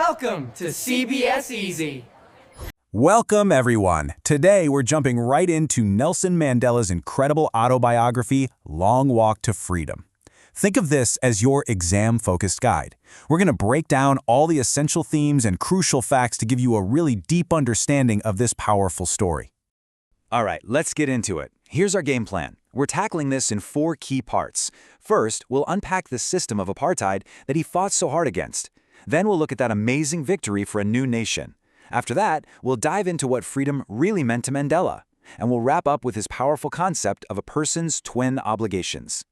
Welcome to CBSEasy. Welcome, everyone. Today, we're jumping right into Nelson Mandela's incredible autobiography, Long Walk to Freedom. Think of this as your exam-focused guide. We're going to break down all the essential themes and crucial facts to give you a really deep understanding of this powerful story. All right, let's get into it. Here's our game plan. We're tackling this in 4 key parts. First, we'll unpack the system of apartheid that he fought so hard against. Then we'll look at that amazing victory for a new nation. After that, we'll dive into what freedom really meant to Mandela. And we'll wrap up with his powerful concept of a person's twin obligations.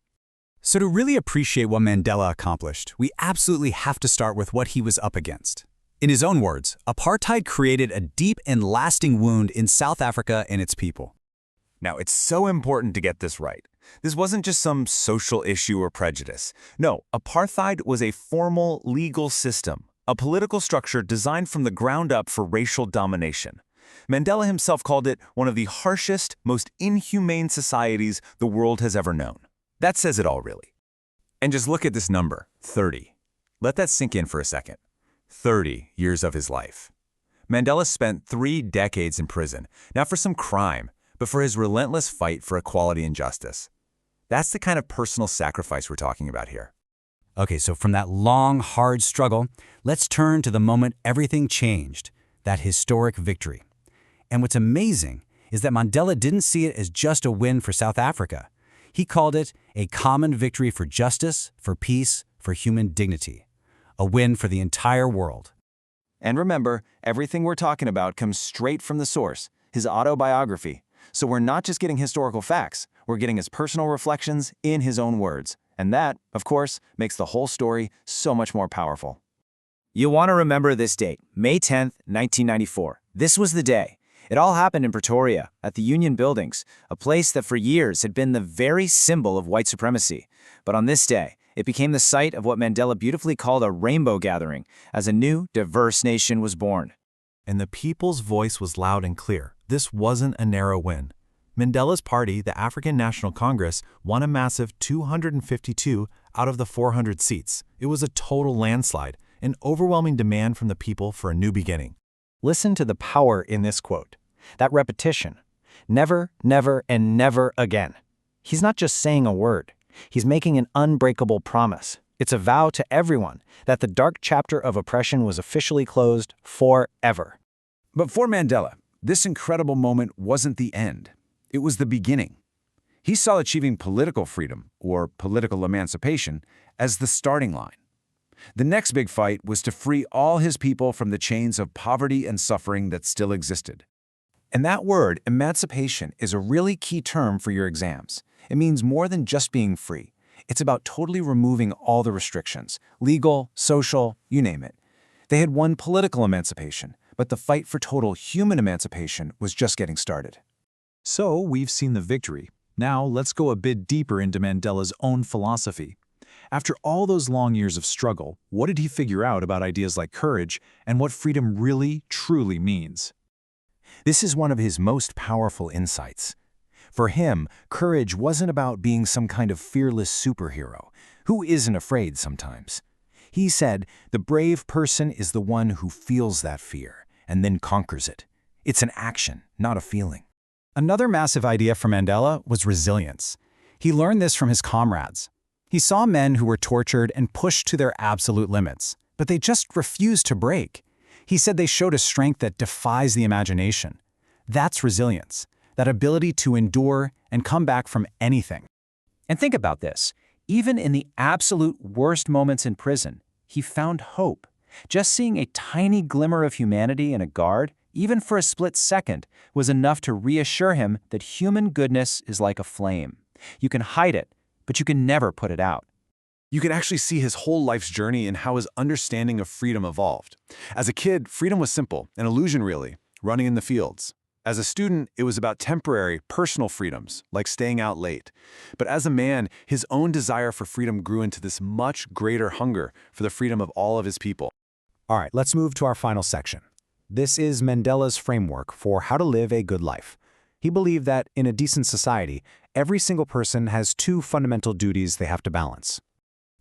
So to really appreciate what Mandela accomplished, we absolutely have to start with what he was up against. In his own words, apartheid created a deep and lasting wound in South Africa and its people. Now, it's so important to get this right. This wasn't just some social issue or prejudice. No, apartheid was a formal legal system, a political structure designed from the ground up for racial domination. Mandela himself called it one of the harshest, most inhumane societies the world has ever known. That says it all, really. And just look at this number, 30. Let that sink in for a second. 30 years of his life. Mandela spent 3 decades in prison, not for some crime, but for his relentless fight for equality and justice. That's the kind of personal sacrifice we're talking about here. Okay, so from that long, hard struggle, let's turn to the moment everything changed, that historic victory. And what's amazing is that Mandela didn't see it as just a win for South Africa. He called it a common victory for justice, for peace, for human dignity. A win for the entire world. And remember, everything we're talking about comes straight from the source, his autobiography. So we're not just getting historical facts, we're getting his personal reflections in his own words. And that, of course, makes the whole story so much more powerful. You'll want to remember this date, May 10th, 1994. This was the day. It all happened in Pretoria, at the Union Buildings, a place that for years had been the very symbol of white supremacy. But on this day, it became the site of what Mandela beautifully called a rainbow gathering, as a new, diverse nation was born. And the people's voice was loud and clear. This wasn't a narrow win. Mandela's party, the African National Congress, won a massive 252 out of the 400 seats. It was a total landslide, an overwhelming demand from the people for a new beginning. Listen to the power in this quote. That repetition. Never, never, and never again. He's not just saying a word. He's making an unbreakable promise. It's a vow to everyone that the dark chapter of oppression was officially closed forever. But for Mandela, this incredible moment wasn't the end. It was the beginning. He saw achieving political freedom, or political emancipation, as the starting line. The next big fight was to free all his people from the chains of poverty and suffering that still existed. And that word, emancipation, is a really key term for your exams. It means more than just being free. It's about totally removing all the restrictions, legal, social, you name it. They had won political emancipation, but the fight for total human emancipation was just getting started. So we've seen the victory. Now let's go a bit deeper into Mandela's own philosophy. After all those long years of struggle, what did he figure out about ideas like courage and what freedom really, truly means? This is one of his most powerful insights. For him, courage wasn't about being some kind of fearless superhero, who isn't afraid sometimes. He said, the brave person is the one who feels that fear and then conquers it. It's an action, not a feeling. Another massive idea for Mandela was resilience. He learned this from his comrades. He saw men who were tortured and pushed to their absolute limits, but they just refused to break. He said they showed a strength that defies the imagination. That's resilience, that ability to endure and come back from anything. And think about this. Even in the absolute worst moments in prison, he found hope. Just seeing a tiny glimmer of humanity in a guard, even for a split second, was enough to reassure him that human goodness is like a flame. You can hide it, but you can never put it out. You can actually see his whole life's journey and how his understanding of freedom evolved. As a kid, freedom was simple, an illusion really, running in the fields. As a student, it was about temporary, personal freedoms, like staying out late. But as a man, his own desire for freedom grew into this much greater hunger for the freedom of all of his people. All right, let's move to our final section. This is Mandela's framework for how to live a good life. He believed that in a decent society, every single person has 2 fundamental duties they have to balance.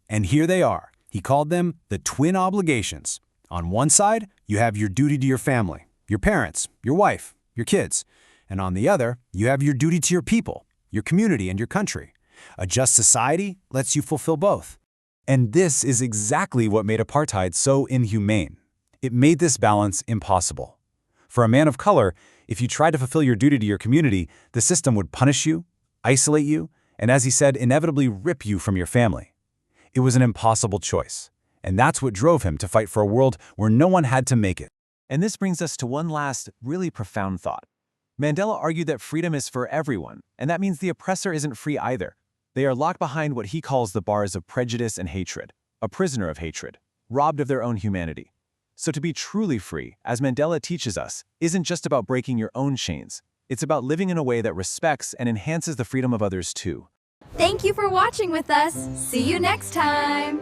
And here they are. He called them the twin obligations. On one side, you have your duty to your family, your parents, your wife, your kids. And on the other, you have your duty to your people, your community, and your country. A just society lets you fulfill both. And this is exactly what made apartheid so inhumane. It made this balance impossible. For a man of color, if you tried to fulfill your duty to your community, the system would punish you, isolate you, and as he said, inevitably rip you from your family. It was an impossible choice. And that's what drove him to fight for a world where no one had to make it. And this brings us to one last, really profound thought. Mandela argued that freedom is for everyone, and that means the oppressor isn't free either. They are locked behind what he calls the bars of prejudice and hatred, a prisoner of hatred, robbed of their own humanity. So to be truly free, as Mandela teaches us, isn't just about breaking your own chains. It's about living in a way that respects and enhances the freedom of others too. Thank you for watching with us. See you next time.